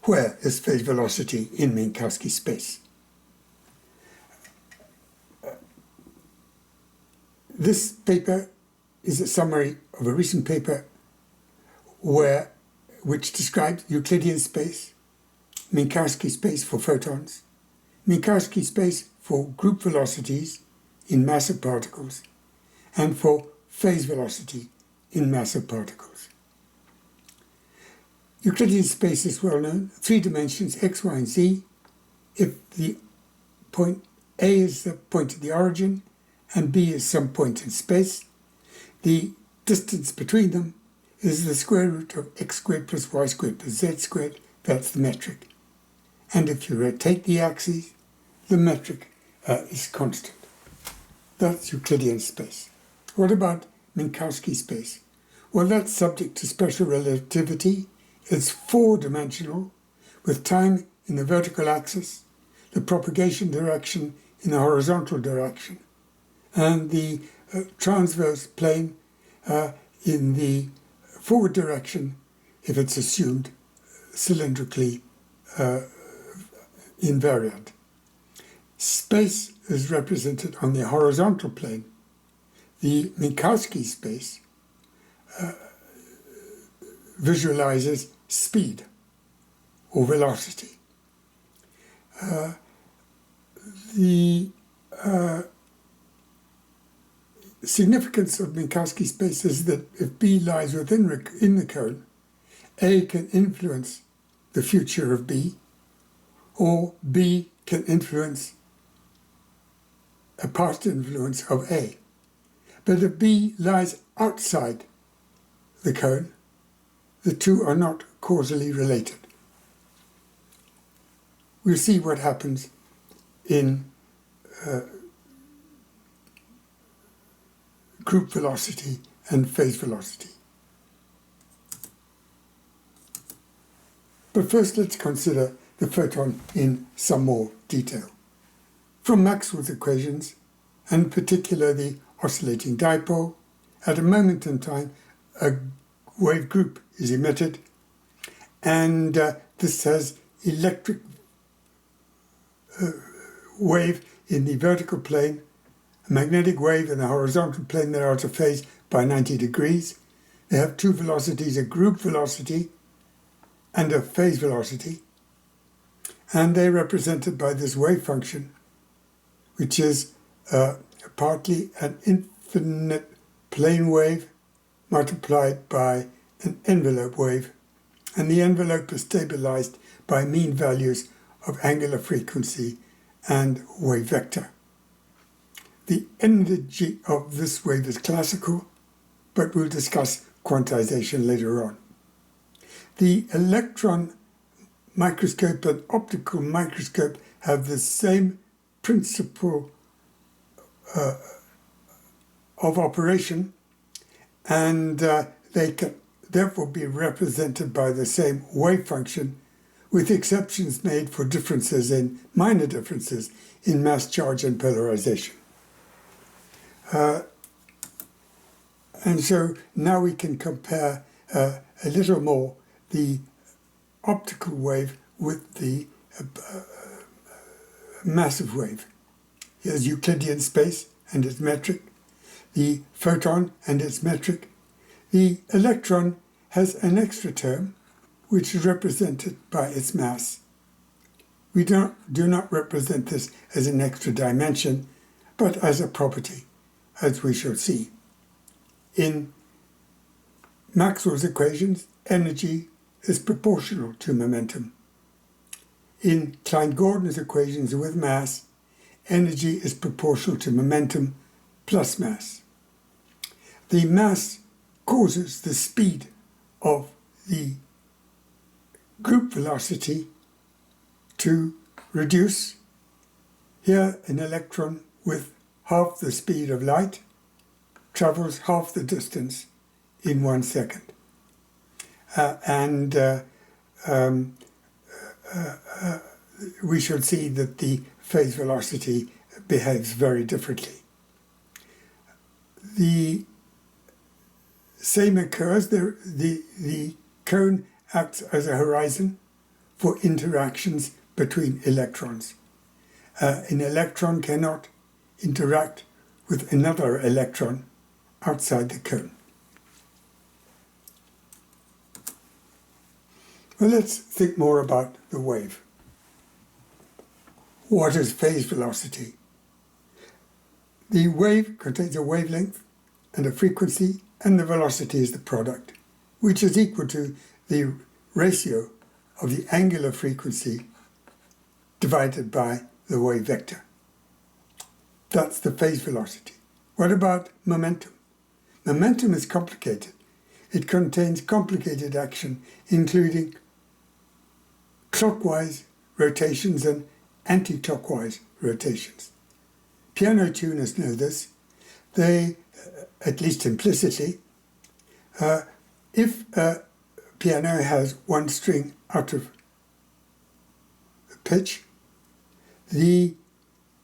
Where is phase velocity in Minkowski space? This paper is a summary of a recent paper which describes Euclidean space, Minkowski space for photons, Minkowski space for group velocities in massive particles, and for phase velocity in massive particles. Euclidean space is well known, 3 dimensions, x, y, and z. If the point A is the point of the origin and B is some point in space, the distance between them is the square root of x squared plus y squared plus z squared. That's the metric. And if you rotate the axes, the metric is constant. That's Euclidean space. What about Minkowski space? Well, that's subject to special relativity. It's 4-dimensional, with time in the vertical axis, the propagation direction in the horizontal direction, and the transverse plane in the forward direction if it's assumed cylindrically invariant. Space is represented on the horizontal plane. The Minkowski space visualizes speed or velocity. The significance of Minkowski space is that if B lies in the cone, A can influence the future of B, or B can influence a past influence of A. But if B lies outside the cone, the two are not causally related. We'll see what happens in group velocity and phase velocity. But first let's consider the photon in some more detail. From Maxwell's equations, and in particular the oscillating dipole, at a moment in time a wave group is emitted, and this has electric wave in the vertical plane, a magnetic wave in the horizontal plane that are out of phase by 90 degrees. They have 2 velocities, a group velocity and a phase velocity, and they're represented by this wave function, which is partly an infinite plane wave multiplied by an envelope wave, and the envelope is stabilized by mean values of angular frequency and wave vector. The energy of this wave is classical, but we'll discuss quantization later on. The electron microscope and optical microscope have the same principle of operation, and they can therefore be represented by the same wave function, with exceptions made for minor differences in mass, charge, and polarization. And so now we can compare a little more the optical wave with the massive wave. Here's Euclidean space and its metric, the photon and its metric. The electron has an extra term, which is represented by its mass. We do not represent this as an extra dimension, but as a property, as we shall see. In Maxwell's equations, energy is proportional to momentum. In Klein-Gordon's equations with mass, energy is proportional to momentum plus mass. The mass causes the speed of the group velocity to reduce. Here, an electron with half the speed of light travels half the distance in 1 second. We shall see that the phase velocity behaves very differently. The same occurs. The cone acts as a horizon, for interactions between electrons. An electron cannot interact with another electron outside the cone. Well, let's think more about the wave. What is phase velocity? The wave contains a wavelength and a frequency, and the velocity is the product, which is equal to the ratio of the angular frequency divided by the wave vector. That's the phase velocity. What about momentum? Momentum is complicated. It contains complicated action, including clockwise rotations and anti-clockwise rotations. Piano tuners know this. They, at least implicitly, if a piano has one string out of pitch, the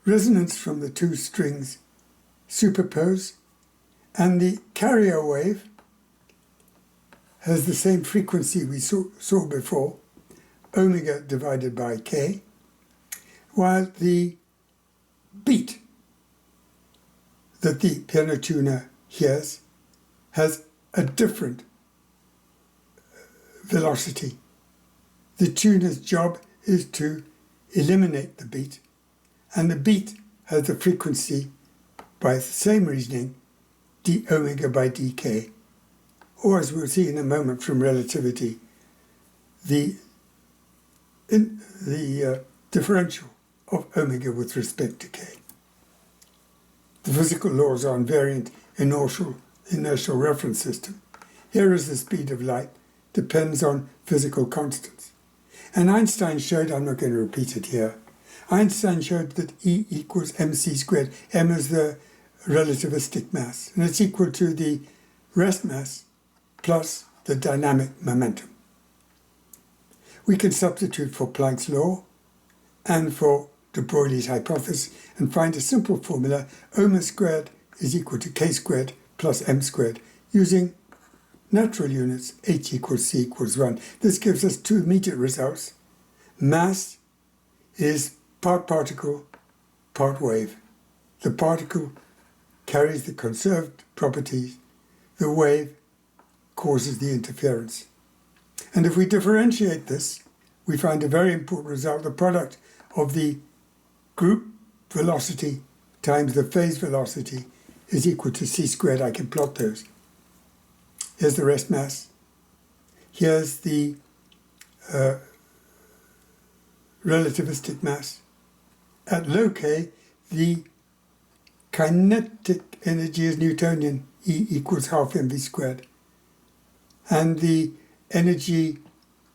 resonance from the two strings superpose, and the carrier wave has the same frequency we saw before, omega divided by k, while the beat that the piano tuner hears has a different velocity. The tuner's job is to eliminate the beat, and the beat has the frequency, by the same reasoning, d omega by dk, or as we'll see in a moment from relativity, the differential of omega with respect to k. The physical laws are invariant inertial reference system. Here is the speed of light, depends on physical constants. And Einstein showed, I'm not going to repeat it here, Einstein showed that E equals mc squared. M is the relativistic mass, and it's equal to the rest mass plus the dynamic momentum. We can substitute for Planck's law and for de Broglie's hypothesis and find a simple formula: omega squared is equal to k squared plus m squared, using natural units h equals c equals 1. This gives us two immediate results. Mass is part particle, part wave. The particle carries the conserved properties. The wave causes the interference. And if we differentiate this, we find a very important result. The product of the group velocity times the phase velocity is equal to c squared. I can plot those. Here's the rest mass. Here's the relativistic mass. At low k, the kinetic energy is Newtonian, E equals half mv squared. And the energy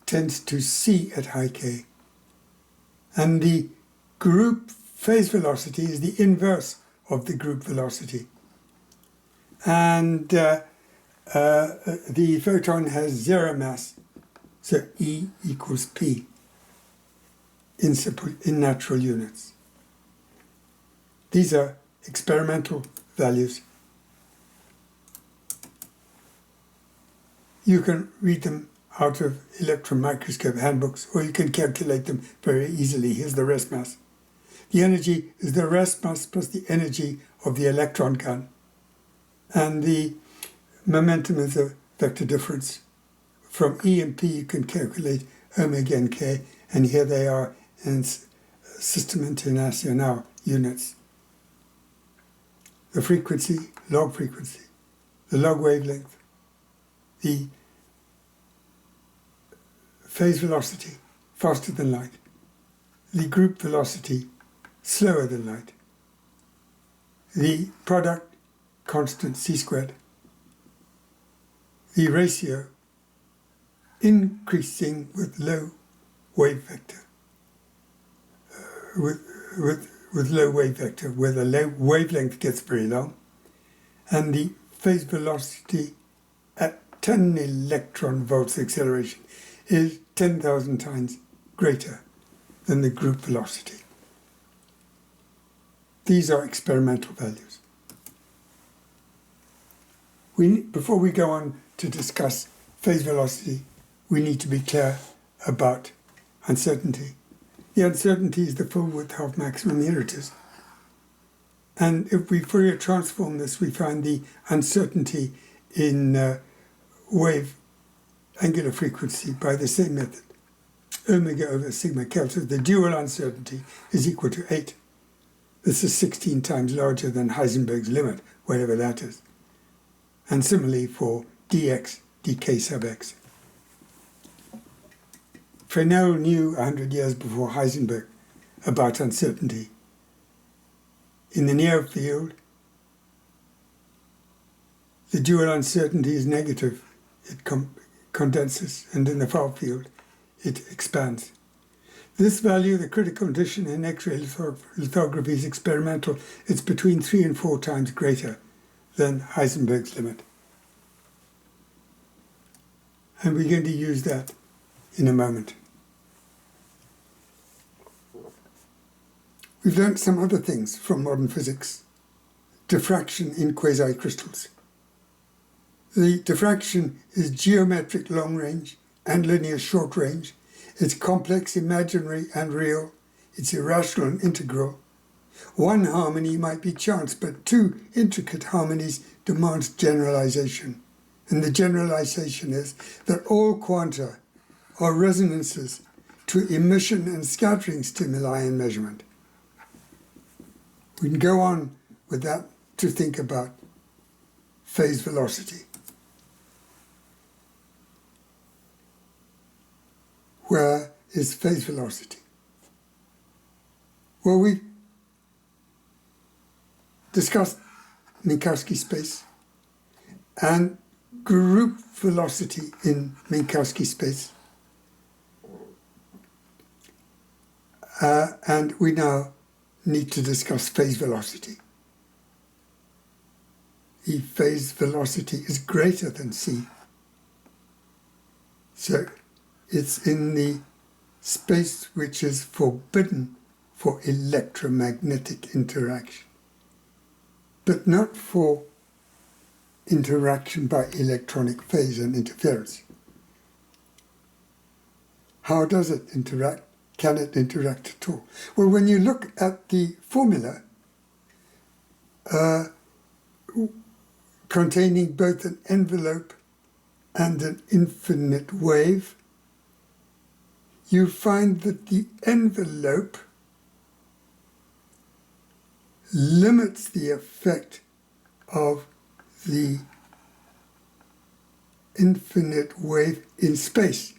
tends to c at high k. And the group phase velocity is the inverse of the group velocity. And the photon has zero mass, so E equals P in natural units. These are experimental values. You can read them out of electron microscope handbooks, or you can calculate them very easily. Here's the rest mass. The energy is the rest mass plus the energy of the electron gun. And the momentum is a vector difference. From E and P you can calculate omega and k, and here they are in System International units. The frequency, log frequency, the log wavelength, the phase velocity, faster than light, the group velocity, slower than light, the product, constant c squared, the ratio increasing with low wave vector, with low wave vector, where the low wavelength gets very long, and the phase velocity at 10 electron volts acceleration is 10,000 times greater than the group velocity. These are experimental values. Before we go on to discuss phase velocity, we need to be clear about uncertainty. The uncertainty is the full width half maximum. Here it is. And if we Fourier transform this, we find the uncertainty in wave angular frequency by the same method. Omega over sigma Kelvin, the dual uncertainty is equal to 8. This is 16 times larger than Heisenberg's limit, whatever that is. And similarly for dx, dk sub x. Fresnel knew 100 years before Heisenberg about uncertainty. In the near field, the dual uncertainty is negative. It condenses, and in the far field, it expands. This value, the critical condition in X-ray lithography, is experimental. It's between 3 and 4 times greater than Heisenberg's limit. And we're going to use that in a moment. We've learned some other things from modern physics. Diffraction in quasicrystals. The diffraction is geometric long range and linear short range. It's complex, imaginary, and real. It's irrational and integral. One harmony might be chance, but 2 intricate harmonies demands generalization. And the generalization is that all quanta are resonances to emission and scattering stimuli in measurement. We can go on with that to think about phase velocity. Where is phase velocity? Well, we discussed Minkowski space and group velocity in Minkowski space. And we now need to discuss phase velocity. The phase velocity is greater than c. So it's in the space which is forbidden for electromagnetic interaction, but not for interaction by electronic phase and interference. How does it interact? Can it interact at all? Well, when you look at the formula containing both an envelope and an infinite wave, you find that the envelope limits the effect of the infinite wave in space.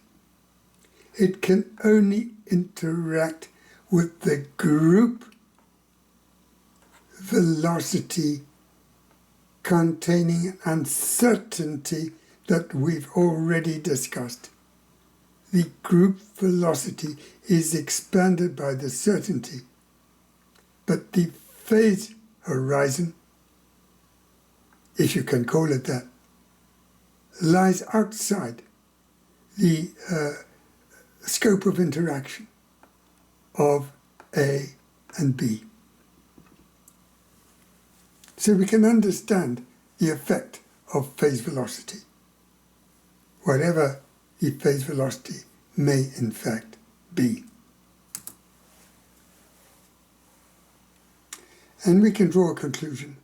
It can only interact with the group velocity containing an uncertainty that we've already discussed. The group velocity is expanded by the certainty, but the phase horizon, if you can call it that, lies outside the scope of interaction of A and B. So we can understand the effect of phase velocity, whatever the phase velocity may in fact be. And we can draw a conclusion.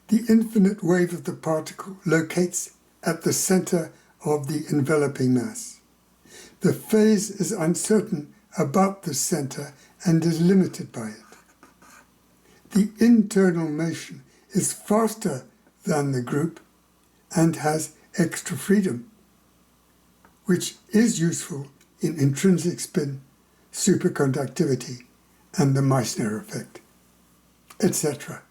The infinite wave of the particle locates at the center of the enveloping mass. The phase is uncertain about the center and is limited by it. The internal motion is faster than the group and has extra freedom, which is useful in intrinsic spin, superconductivity, and the Meissner effect, etc.